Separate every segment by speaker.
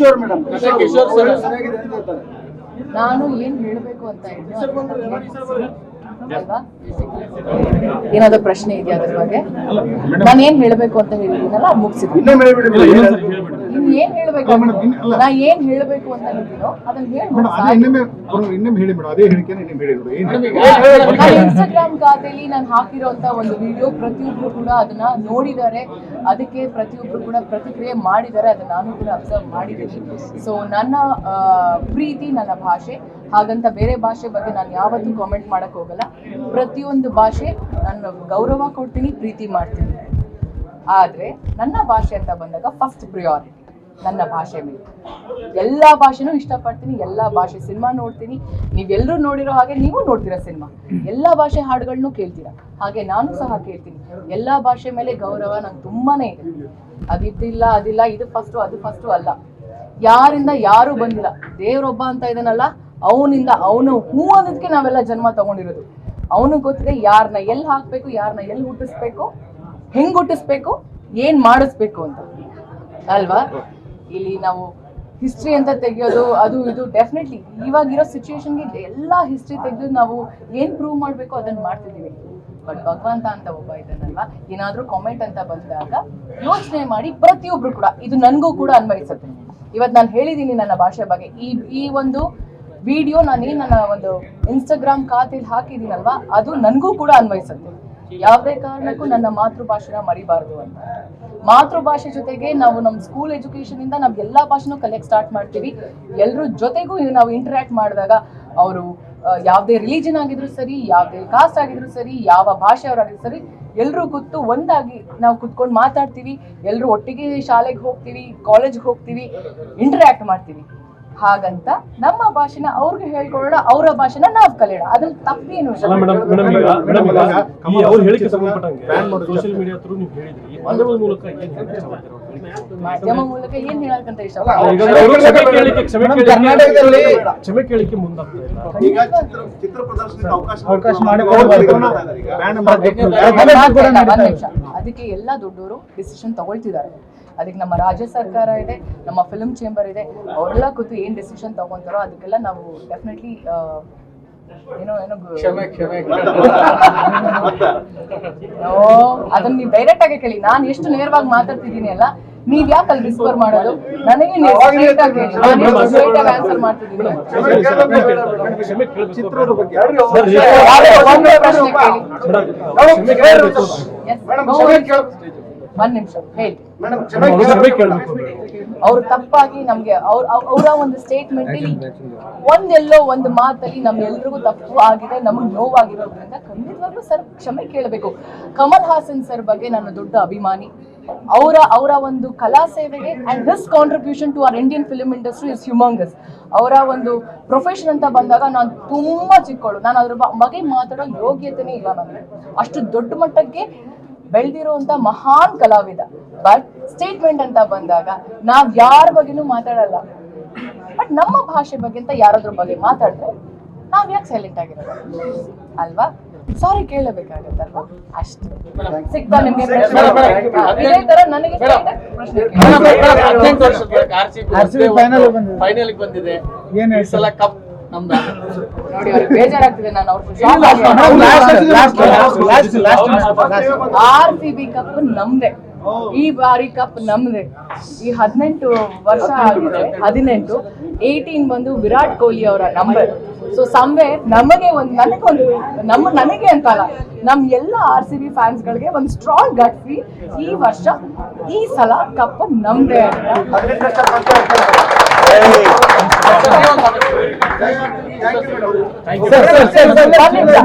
Speaker 1: Kishore madam
Speaker 2: ನಾನು ಏನ್ ಹೇಳಬೇಕು ಅಂತ ಅಲ್ವಾ ಏನಾದ್ರು ಪ್ರಶ್ನೆ ಇದೆಯಾ ಅದ್ರ ಬಗ್ಗೆ ನಾನು ಏನ್ ಹೇಳ್ಬೇಕು ಅಂತ ಹೇಳಿದ್ದೀನಲ್ಲ ಅದು ಮುಗಿಸಿದ್ವಿ ಏನ್ ಹೇಳ್ಬೇಕು ನಾ ಏನ್ ಹೇಳ್ಬೇಕು ಅಂತ ಹೇಳಿದ್ದೀನೋ ಅದನ್ನ ಇನ್ಸ್ಟಾಗ್ರಾಮ್ ಖಾತೆಯಲ್ಲಿ ನಾನು ಹಾಕಿರೋಂತ ಒಂದು ವಿಡಿಯೋ ಪ್ರತಿಯೊಬ್ರು ಕೂಡ ಅದನ್ನ ನೋಡಿದ್ದಾರೆ, ಅದಕ್ಕೆ ಪ್ರತಿಯೊಬ್ರು ಕೂಡ ಪ್ರತಿಕ್ರಿಯೆ ಮಾಡಿದ್ದಾರೆ, ಅದನ್ನ ನಾನು ಕೂಡ ಅಬ್ಸರ್ವ್ ಮಾಡಿದ್ದೀನಿ. ಸೊ ನನ್ನ ಪ್ರೀತಿ ನನ್ನ ಭಾಷೆ, ಹಾಗಂತ ಬೇರೆ ಭಾಷೆ ಬಗ್ಗೆ ನಾನು ಯಾವತ್ತೂ ಕಾಮೆಂಟ್ ಮಾಡಕ್ ಹೋಗಲ್ಲ. ಪ್ರತಿಯೊಂದು ಭಾಷೆ ನಾನು ಗೌರವ ಕೊಡ್ತೀನಿ, ಪ್ರೀತಿ ಮಾಡ್ತೀನಿ. ಆದ್ರೆ ನನ್ನ ಭಾಷೆ ಅಂತ ಬಂದಾಗ ಫಸ್ಟ್ ಪ್ರಿಯಾರಿಟಿ ನನ್ನ ಭಾಷೆ ಮೇಲೆ. ಎಲ್ಲ ಭಾಷೆನೂ ಇಷ್ಟಪಡ್ತೀನಿ, ಎಲ್ಲ ಭಾಷೆ ಸಿನಿಮಾ ನೋಡ್ತೀನಿ. ನೀವೆಲ್ಲರೂ ನೋಡಿರೋ ಹಾಗೆ ನೀವು ನೋಡ್ತೀರಾ ಸಿನಿಮಾ, ಎಲ್ಲ ಭಾಷೆ ಹಾಡುಗಳನ್ನೂ ಕೇಳ್ತೀರಾ, ಹಾಗೆ ನಾನು ಸಹ ಕೇಳ್ತೀನಿ. ಎಲ್ಲ ಭಾಷೆ ಮೇಲೆ ಗೌರವ ನಂಗೆ ತುಂಬಾನೇ ಇದೆ. ಅದಿದ್ದಿಲ್ಲ ಅದಿಲ್ಲ, ಇದು ಫಸ್ಟು ಅದು ಫಸ್ಟು ಅಲ್ಲ. ಯಾರಿಂದ ಯಾರು ಬಂದಿಲ್ಲ, ದೇವ್ರೊಬ್ಬ ಅಂತ ಇದನ್ನಲ್ಲ, ಅವನಿಂದ ಅವನು ಹೂ ಅನ್ನೋದಕ್ಕೆ ನಾವೆಲ್ಲ ಜನ್ಮ ತಗೊಂಡಿರೋದು. ಅವನು ಗೊತ್ತಿದೆ ಯಾರನ್ನ ಎಲ್ಲಿ ಹಾಕ್ಬೇಕು, ಯಾರನ್ನ ಎಲ್ಲಿ ಹುಟ್ಟಿಸ್ಬೇಕು, ಹೆಂಗ್ ಹುಟ್ಟಿಸ್ಬೇಕು, ಏನ್ ಮಾಡಿಸ್ಬೇಕು ಅಂತ ಅಲ್ವಾ. ಇಲ್ಲಿ ನಾವು ಹಿಸ್ಟ್ರಿ ಅಂತ ತೆಗಿಯೋದು ಅದು ಇದು ಡೆಫಿನೆಟ್ಲಿ ಇವಾಗಿರೋ ಸಿಚುವೇಶನ್ಗೆ ಎಲ್ಲ ಹಿಸ್ಟ್ರಿ ತೆಗೆದು ನಾವು ಏನ್ ಪ್ರೂವ್ ಮಾಡಬೇಕು ಅದನ್ನ ಮಾಡ್ತಿದ್ದೀವಿ. ಬಟ್ ಭಗವಂತ ಅಂತ ಒಬ್ಬ ಇದ್ದಾನಲ್ವಾ, ಏನಾದ್ರೂ ಕಾಮೆಂಟ್ ಅಂತ ಬಂದಾಗ ಯೋಚನೆ ಮಾಡಿ ಪ್ರತಿಯೊಬ್ರು ಕೂಡ ಇದು ನನಗೂ ಕೂಡ ಅನ್ವಯಿಸುತ್ತೆ. ಇವತ್ತು ನಾನು ಹೇಳಿದ್ದೀನಿ ನನ್ನ ಭಾಷೆ ಬಗ್ಗೆ. ಈ ಒಂದು ವಿಡಿಯೋ ನನ್ನ ಒಂದು ಇನ್ಸ್ಟಾಗ್ರಾಮ್ ಖಾತೆಯಲ್ಲಿ ಹಾಕಿದ್ದೀನಲ್ವಾ, ಅದು ನನಗೂ ಕೂಡ ಅನ್ವಯಿಸುತ್ತೆ. ಯಾವುದೇ ಕಾರಣಕ್ಕೂ ನನ್ನ ಮಾತೃಭಾಷೆನ ಮರಿಬಾರ್ದು ಅಂತ. ಮಾತೃಭಾಷೆ ಜೊತೆಗೆ ನಾವು ನಮ್ಮ ಸ್ಕೂಲ್ ಎಜುಕೇಶನ್ ಇಂದ ನಾವು ಎಲ್ಲಾ ಭಾಷೆನೂ ಕಲಿಯಕ್ಕೆ ಸ್ಟಾರ್ಟ್ ಮಾಡ್ತೀವಿ. ಎಲ್ಲರ ಜೊತೆಗೂ ನಾವು ಇಂಟರಾಕ್ಟ್ ಮಾಡಿದಾಗ ಅವರು ಯಾವುದೇ ರಿಲಿಜನ್ ಆಗಿದ್ರು ಸರಿ, ಯಾವುದೇ ಕಾಸ್ಟ್ ಆಗಿದ್ರು ಸರಿ, ಯಾವ ಭಾಷೆಯವರಾಗಿದ್ರು ಸರಿ, ಎಲ್ಲರೂ ಕೂತು ಒಂದಾಗಿ ನಾವು ಕುತ್ಕೊಂಡು ಮಾತಾಡ್ತೀವಿ. ಎಲ್ಲರೂ ಒಟ್ಟಿಗೆ ಶಾಲೆಗೆ ಹೋಗ್ತೀವಿ, ಕಾಲೇಜ್ಗೆ ಹೋಗ್ತೀವಿ, ಇಂಟರಾಕ್ಟ್ ಮಾಡ್ತೀವಿ. ಹಾಗಂತ ನಮ್ಮ ಭಾಷೆನ ಅವ್ರಿಗೆ ಹೇಳ್ಕೊಳ್ಳೋಣ, ಅವರ ಭಾಷೆನ ನಾವು ಕಲಿಯೋಣ, ಅದ್ರಲ್ಲಿ ತಪ್ಪೇನು? ಮಾಧ್ಯಮ ಮೂಲಕ ಏನ್ ಹೇಳಕ್ಕಂತ ಅದಕ್ಕೆ ಎಲ್ಲ ದೊಡ್ಡವರು ಡಿಸಿಷನ್ ತಗೊಳ್ತಿದ್ದಾರೆ. ಅದಕ್ಕೆ ನಮ್ಮ ರಾಜ್ಯ ಸರ್ಕಾರ ಇದೆ, ನಮ್ಮ ಫಿಲ್ಮ್ ಚೇಂಬರ್ ಇದೆ, ಅವರೆಲ್ಲ ಕೂತು ಏನ್ ಡಿಸಿಷನ್ ತಗೊಂತಾರೋ ಅದಕ್ಕೆಲ್ಲ ನಾವು ಡೆಫಿನೆಟ್ಲಿ ಅದನ್ನ ನೀವು ಡೈರೆಕ್ಟ್ ಆಗಿ ಕೇಳಿ. ನಾನು ಎಷ್ಟು ನೇರವಾಗಿ ಮಾತಾಡ್ತಿದ್ದೀನಿ ಅಲ್ಲ, ನೀವ್ ಯಾಕೆ ಅಲ್ಲಿ ವಿಸ್ಪರ್ ಮಾಡೋದು? ನನಗೆ ಆನ್ಸರ್ ಮಾಡ್ತಿದ್ದೀನಿ. ಒಂದ್ ನಿಮಿಷ ಹೇಳಿ. ಅವ್ರು ತಪ್ಪಾಗಿ ನಮ್ಗೆ ಅವರ ಒಂದು ಸ್ಟೇಟ್ಮೆಂಟ್ ಒಂದೆಲ್ಲೋ ಒಂದು ಮಾತಲ್ಲಿ ನಮ್ಗೆಲ್ರಿಗೂ ತಪ್ಪು ಆಗಿದೆ, ನಮಗ್ ನೋವಾಗಿರೋದ್ರಿಂದ ಖಂಡಿತವಾಗ್ಲೂ ಸರ್ ಕ್ಷಮೆ ಕೇಳಬೇಕು. ಕಮಲ್ ಹಾಸನ್ ಸರ್ ಬಗ್ಗೆ ನಾನು ದೊಡ್ಡ ಅಭಿಮಾನಿ. ಅವರ ಒಂದು ಕಲಾ ಸೇವೆಗೆ and his contribution to our Indian film industry is humongous. ಅವರ ಒಂದು ಪ್ರೊಫೆಷನ್ ಅಂತ ಬಂದಾಗ ನಾನು ತುಂಬಾ ಚಿಕ್ಕವಳು, ನಾನು ಅದ್ರ ಬಗ್ಗೆ ಮಾತಾಡೋ ಯೋಗ್ಯತೆನೇ ಇಲ್ಲ ನನಗೆ. ಅಷ್ಟು ದೊಡ್ಡ ಮಟ್ಟಕ್ಕೆ ಬೆಳೆದಿರುವಂತ ಮಹಾನ್ ಕಲಾವಿದ. ಬಟ್ ಸ್ಟೇಟ್ಮೆಂಟ್ ಅಂತ ಬಂದಾಗ ನಾವ್ ಯಾರ ಬಗ್ಗೆನೂ ಮಾತಾಡಲ್ಲ. ಬಟ್ ನಮ್ಮ ಭಾಷೆ ಬಗ್ಗೆ ಅಂತ ಯಾರಾದ್ರ ಬಗ್ಗೆ ಮಾತಾಡಿದ್ರೆ ನಾವ್ ಯಾಕೆ ಸೈಲೆಂಟ್ ಆಗಿರೋದು ಅಲ್ವಾ? ಸಾರಿ ಕೇಳಬೇಕಾಗತ್ತಲ್ವಾ? ಅಷ್ಟೇ. ಸಿಗ್ತಾ ನಿಮ್ಗೆ ಇದೇ ತರ ನನಗೆ ನೋಡಿ, ಅವ್ರಿಗೆ ಬೇಜಾರಾಗ್ತಿದೆ. ನಾನು RCB ಕಪ್ ನಮ್ದೆ, ಈ ಬಾರಿ ಕಪ್ ನಮ್ದೆ. ಈ 18 ವರ್ಷ ಆಗಿದೆ, 18 ಬಂದು ವಿರಾಟ್ ಕೊಹ್ಲಿ ಅವರ ನಂಬರ್. ಸೊ ಸಂವೇರ್ ನಮಗೆ ನನಗೆ ಅಂತಲ್ಲ, ನಮ್ ಎಲ್ಲ RCB ಫ್ಯಾನ್ಸ್ ಗಳಿಗೆ ಒಂದು ಸ್ಟ್ರಾಂಗ್ ಗಟ್ ಫೀಲ್. ಈ ವರ್ಷ ಈ ಸಲ ಕಪ್ ನಮ್ದೆ ಅಂತ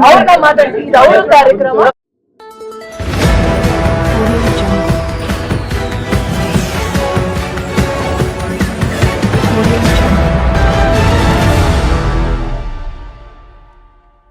Speaker 2: ಅವ್ರನ್ನ ಮಾತಾಡ್ತೀವಿ. ಇದು ಅವ್ರ ಕಾರ್ಯಕ್ರಮ.